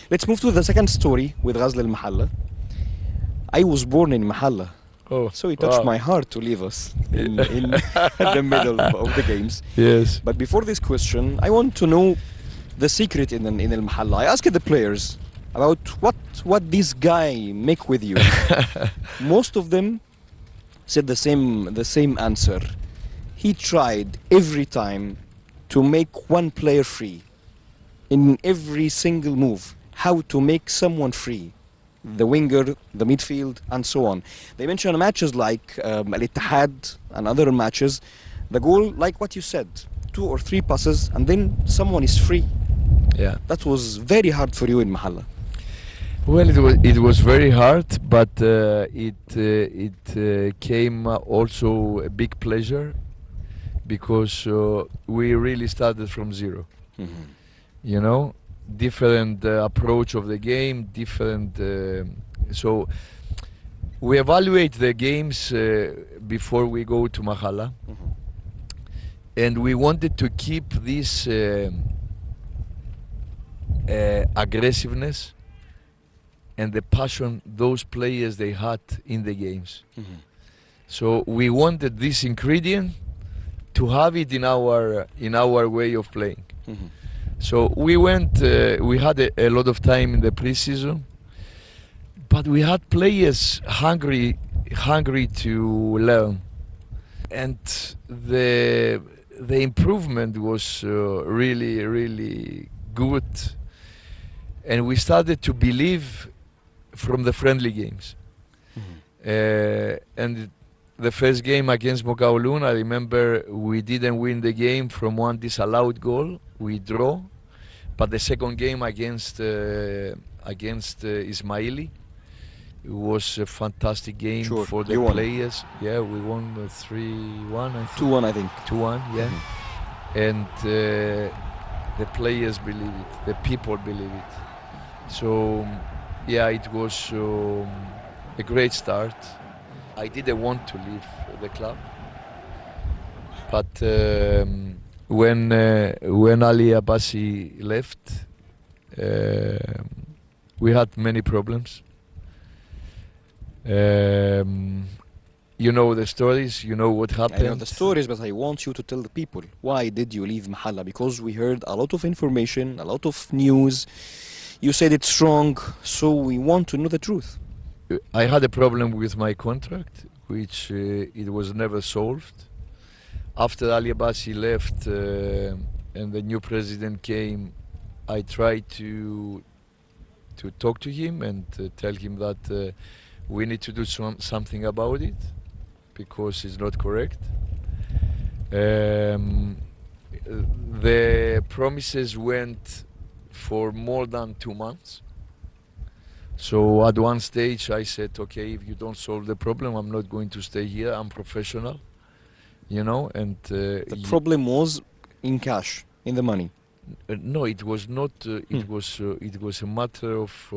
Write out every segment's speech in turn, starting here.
Let's move to the second story with Ghazl al-Mahalla. I was born in Mahalla. Oh, So it touched my heart to leave us in the middle of the games. Yes. But before this question, I want to know the secret in Al-Mahalla. I asked the players about what this guy make with you. Most of them said the same answer. He tried every time to make one player free in every single move. How to make someone free. The winger, the midfield, and so on. They mentioned matches like الاتحاد and other matches. The goal, like what you said, 2 or 3 passes, and then someone is free. Yeah. That was very hard for you in Mahalla. Well, it was very hard, but it came also a big pleasure because we really started from zero. Mm-hmm. You know, different approach of the game, different. So we evaluate the games before we go to Mahalla, Mm-hmm. and we wanted to keep this aggressiveness and the passion those players they had in the games. Mm-hmm. So we wanted this ingredient to have it in our way of playing. Mm-hmm. So we went. We had a lot of time in the preseason, but we had players hungry to learn, and the improvement was really good, and we started to believe from the friendly games. Mm-hmm. And the first game against Mokaulun, I remember we didn't win the game from one disallowed goal. We draw, but the second game against Ismaili, it was a fantastic game for the players. Yeah, we won 3-1. 2-1, I think. 2-1, yeah. Mm-hmm. And the players believe it, the people believe it. So, yeah, it was a great start. I didn't want to leave the club, but when Ali Abbasi left, we had many problems. You know the stories, you know what happened. I know the stories, but I want you to tell the people, why did you leave Mahalla? Because we heard a lot of information, a lot of news. You said it's wrong, so we want to know the truth. I had a problem with my contract, which it was never solved. After Ali Abbasi left and the new president came, I tried to talk to him and tell him that we need to do something about it because it's not correct. The promises went for more than 2 months. So at one stage I said, okay, if you don't solve the problem, I'm not going to stay here. I'm professional, you know. And the problem was in cash, in the money. No, it was not. It was a matter of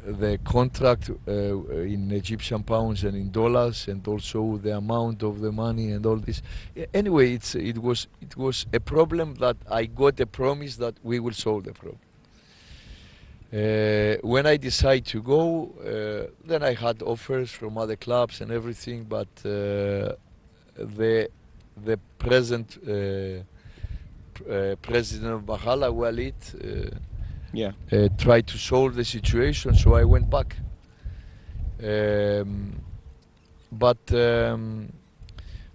the contract in Egyptian pounds and in dollars, and also the amount of the money and all this. Anyway, it was a problem that I got a promise that we will solve the problem. When I decided to go, then I had offers from other clubs and everything, but the present president of Mahalla, Walid, tried to solve the situation, so I went back. But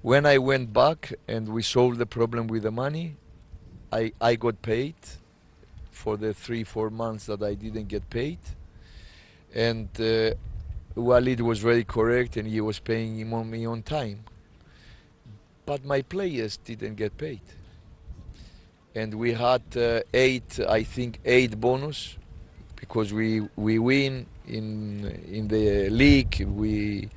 when I went back and we solved the problem with the money, I got paid for the 3-4 months that I didn't get paid, and Walid was very correct and he was paying me on time, but my players didn't get paid, and we had 8 bonus because we win in the league. We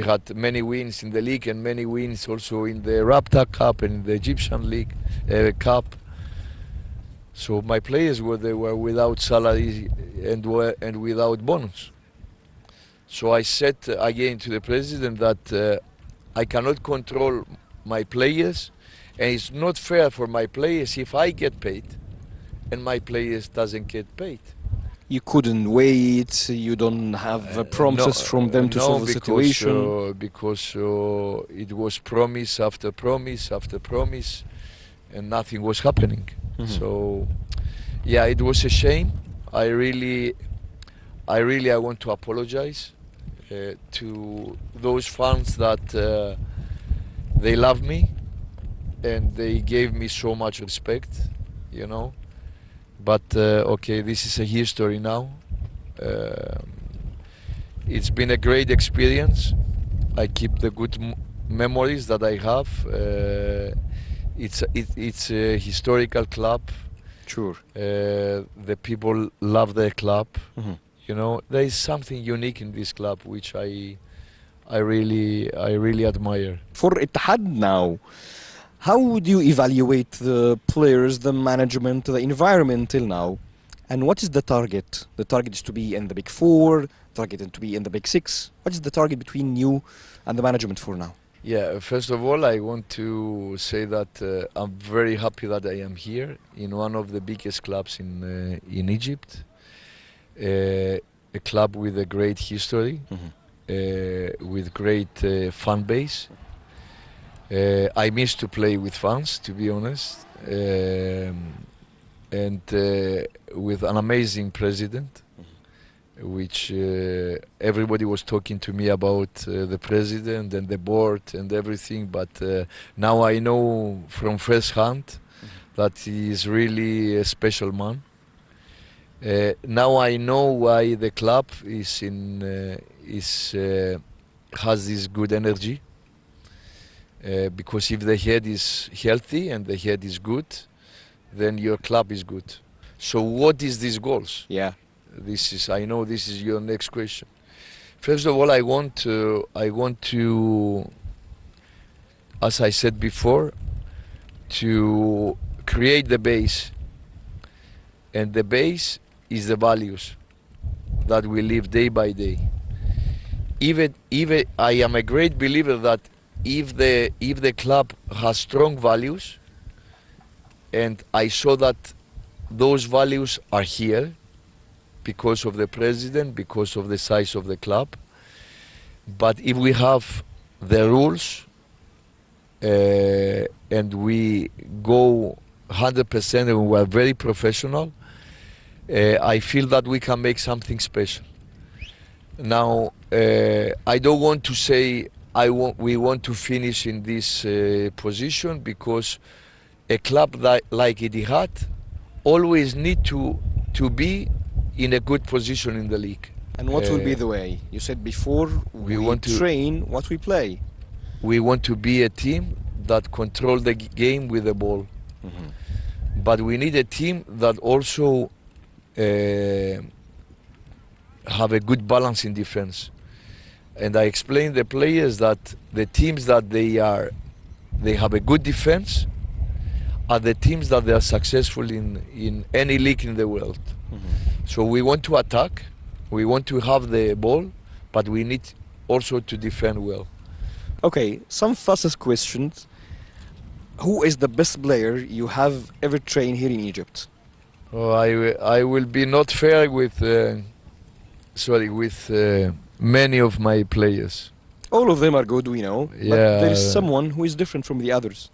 had many wins in the league and many wins also in the Rapta Cup and in the Egyptian League Cup. So my players were without salary and without bonus. So I said again to the president that I cannot control my players, and it's not fair for my players if I get paid and my players doesn't get paid. You couldn't wait. You don't have promises from them to solve the situation. Because it was promise after promise after promise, and nothing was happening. So, yeah, it was a shame. I want to apologize to those fans that they love me and they gave me so much respect, you know. But okay, this is a history now. It's been a great experience. I keep the good memories that I have. It's a historical club. Sure. The people love their club. You know, there is something unique in this club which I really admire. For Etihad now, how would you evaluate the players, the management, the environment till now? And what is the target? The target is to be in the Big Four, target is to be in the Big Six. What is the target between you and the management for now? Yeah, first of all, I want to say that I'm very happy that I am here in one of the biggest clubs in Egypt. A club with a great history, with great fan base. I miss to play with fans, to be honest, and with an amazing president, which everybody was talking to me about the president and the board and everything, but now I know from first hand that he is really a special man. Now I know why the club is has this good energy. Because if the head is healthy and the head is good, then your club is good. So what is these goals? Yeah. I know this is your next question. First of all, I want to, as I said before, to create the base. And the base is the values that we live day by day. Even I am a great believer that if the club has strong values, and I saw that those values are here because of the president, because of the size of the club, but if we have the rules and we go 100% and we are very professional, I feel that we can make something special. Now, I don't want to say we want to finish in this position, because a club like Etihad always need to be in a good position in the league. And what will be the way? You said before, we want to train what we play. We want to be a team that control the game with the ball. But we need a team that also have a good balance in defense. And I explained the players that the teams that they have a good defense are the teams that they are successful in any league in the world. So we want to attack, we want to have the ball, but we need also to defend well. Okay, some fastest questions. Who is the best player you have ever trained here in Egypt? Oh, I will be not fair with many of my players. All of them are good, we know, Yeah. but there is someone who is different from the others.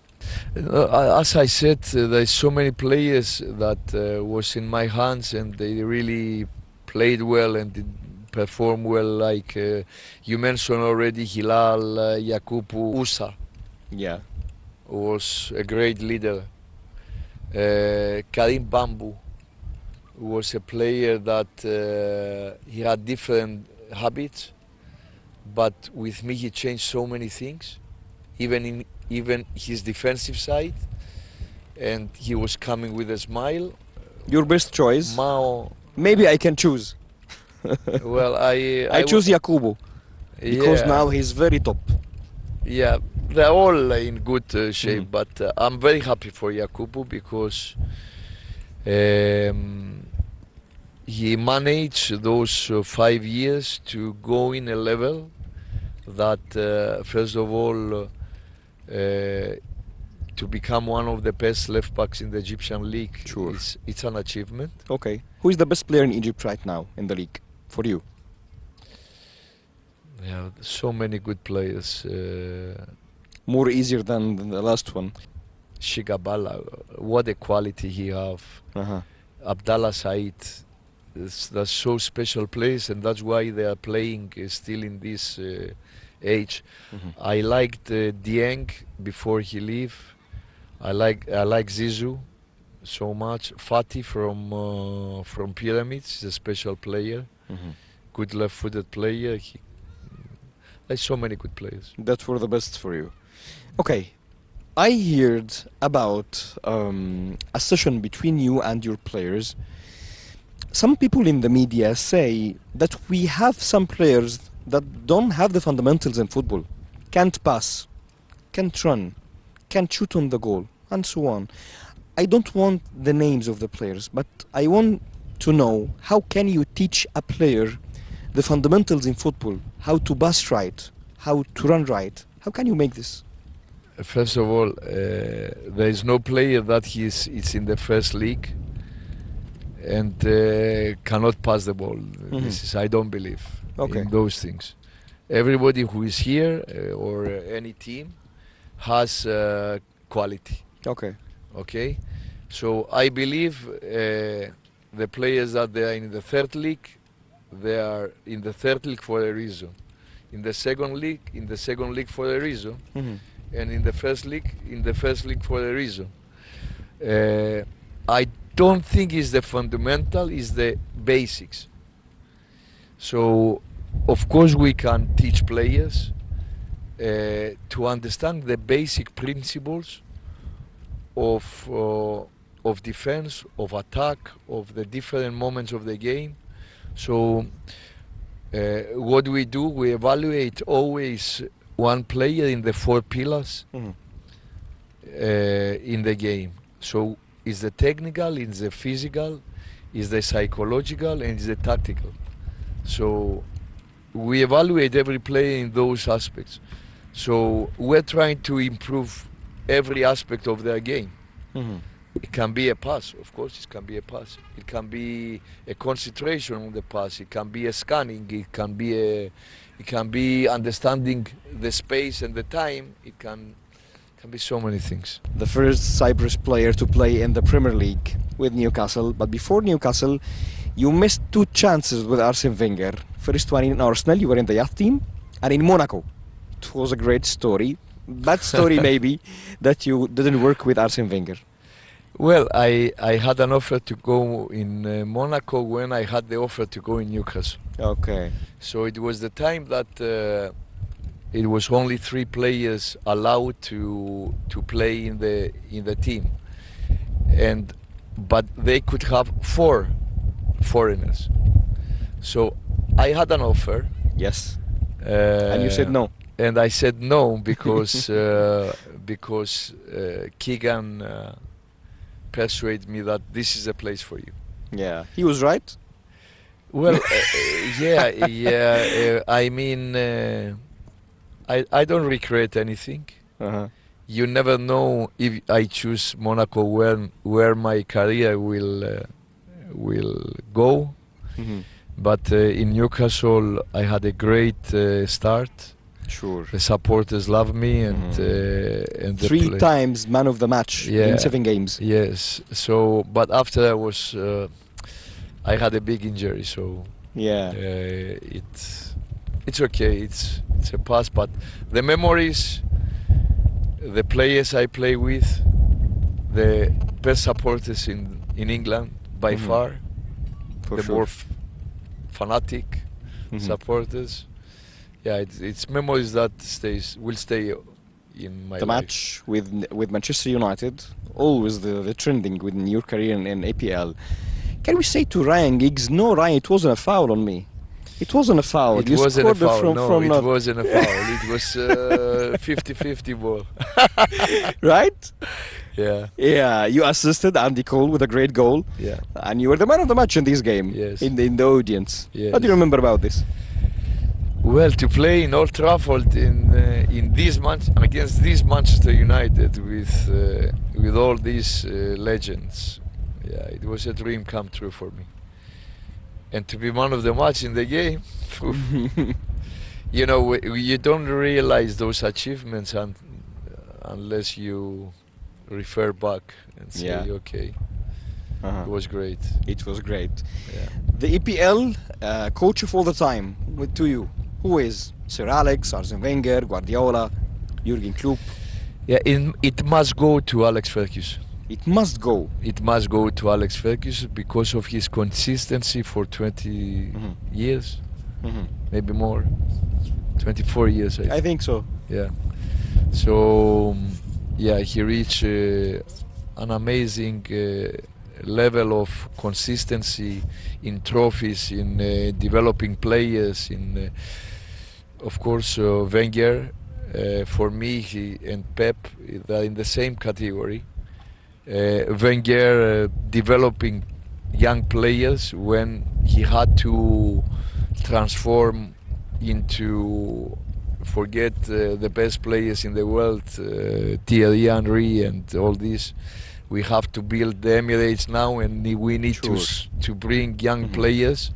As I said, there's so many players that was in my hands and they really played well and did perform well, like you mentioned already, Hilal, Yakubu, Usa. Yeah. Was a great leader. Karim Bambu was a player that he had different habits, but with me he changed so many things, even his defensive side, and he was coming with a smile. Your best choice? Mao. Maybe I can choose. Well, I choose Yakubu because now he's very top. Yeah, they're all in good shape, but I'm very happy for Yakubu because he managed those 5 years to go in a level that, first of all, to become one of the best left backs in the Egyptian league, Sure. it's an achievement. Okay. Who is the best player in Egypt right now in the league for you? Yeah, so many good players. More easier than the last one. Shigabala, what a quality he have. Uh-huh. Abdallah Said, that's so special players, and that's why they are playing still in this age. Mhm. I liked Dieng before he leave. I like Zizou so much. Fatih from Pyramids is a special player, Mhm. good left-footed player. There's so many good players. That were the best for you. Okay. I heard about a session between you and your players. Some people in the media say that we have some players that don't have the fundamentals in football. Can't pass, can't run, can't shoot on the goal, and so on. I don't want the names of the players, but I want to know, how can you teach a player the fundamentals in football? How to pass right, how to run right? How can you make this? First of all, there is no player that it's in the first league and cannot pass the ball. This is, I don't believe in those things. Everybody who is here or any team has quality. Okay. So I believe the players that they are in the third league, they are in the third league for a reason. In the second league for a reason. And in the first league for a reason. I don't think it's the fundamental, it's the basics. So, of course, we can teach players to understand the basic principles of defense, of attack, of the different moments of the game. So, what we do, we evaluate always one player in the four pillars in the game. So it's the technical, it's the physical, it's the psychological, and it's the tactical. So we evaluate every player in those aspects. So we're trying to improve every aspect of their game. It can be a pass, of course, it can be a pass. It can be a concentration on the pass. It can be a scanning. It can be understanding the space and the time. It can be so many things. The first Cyprus player to play in the Premier League with Newcastle, but before Newcastle, you missed two chances with Arsene Wenger. First one in Arsenal, you were in the youth team, and in Monaco. It was a great story. Bad story maybe, that you didn't work with Arsene Wenger. Well, I had an offer to go in Monaco when I had the offer to go in Newcastle. Okay. So it was the time that it was only 3 players allowed to play in the team, but they could have 4 foreigners. So I had an offer. Yes. And you said no. And I said no because Keegan persuaded me that this is a place for you. Yeah, he was right. Well, yeah. I mean, I don't regret anything. You never know if I choose Monaco where my career will go. But in Newcastle, I had a great start. Sure. The supporters love me, and 3 times man of the match in 7 games. Yes. So, but after I had a big injury. So yeah, it's okay. It's a past. But the memories, the players I play with, the best supporters in England by far, for the sure. more fanatic supporters. Yeah, it's memories that will stay in my life. The match with Manchester United, always the trending within your career in APL. Can we say to Ryan Giggs, no, Ryan, it wasn't a foul on me. It wasn't a foul. It wasn't a foul. It wasn't a foul. It was 50-50 ball. Right? Yeah. Yeah, you assisted Andy Cole with a great goal. Yeah. And you were the man of the match in this game. Yes. In the audience. Yes. What do you remember about this? Well, to play in Old Trafford in this match against this Manchester United with all these legends, yeah, it was a dream come true for me. And to be man of the match in the game, you know, you don't realize those achievements unless you refer back and say, Yeah. okay, it was great. It was great. Yeah. The EPL coach of all the time, to you, who is Sir Alex, Arsene Wenger, Guardiola, Jurgen Klopp? Yeah, it must go to Alex Ferguson. It must go. It must go to Alex Ferguson because of his consistency for 20 years, maybe more, 24 years. I think so. Yeah. So, yeah, he reached an amazing level of consistency in trophies, in developing players, in, of course, Wenger. For me, he and Pep, they're in the same category. Wenger developing young players when he had to transform into, forget the best players in the world, Thierry Henry and all this. We have to build the Emirates now, and we need to bring young players.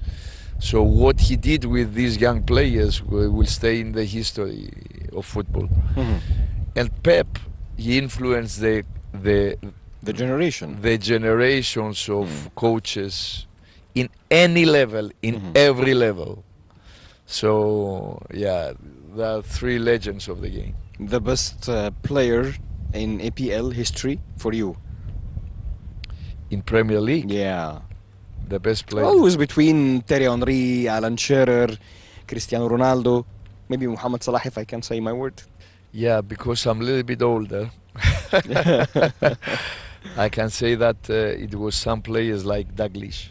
So what he did with these young players will stay in the history of football. And Pep, he influenced the generations of coaches in any level, in every level. So yeah, there are three legends of the game. The best player in EPL history for you? In Premier League? Yeah. The best player? Always between Thierry Henry, Alan Shearer, Cristiano Ronaldo, maybe Mohamed Salah, if I can say my word. Yeah, because I'm a little bit older. I can say that it was some players like Dalglish.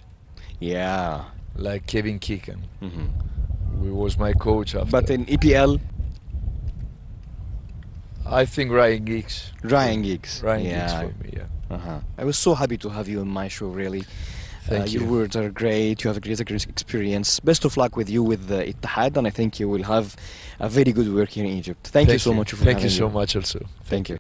Yeah. Like Kevin Keegan. He was my coach after. But in EPL? I think Ryan Giggs. Ryan Giggs. Giggs for me, yeah. I was so happy to have you on my show, really. Thank you. Your words are great. You have a great experience. Best of luck with you with the Etihad, and I think you will have a very good work here in Egypt. Thank you so much for having me. Thank you so much also. Thank you.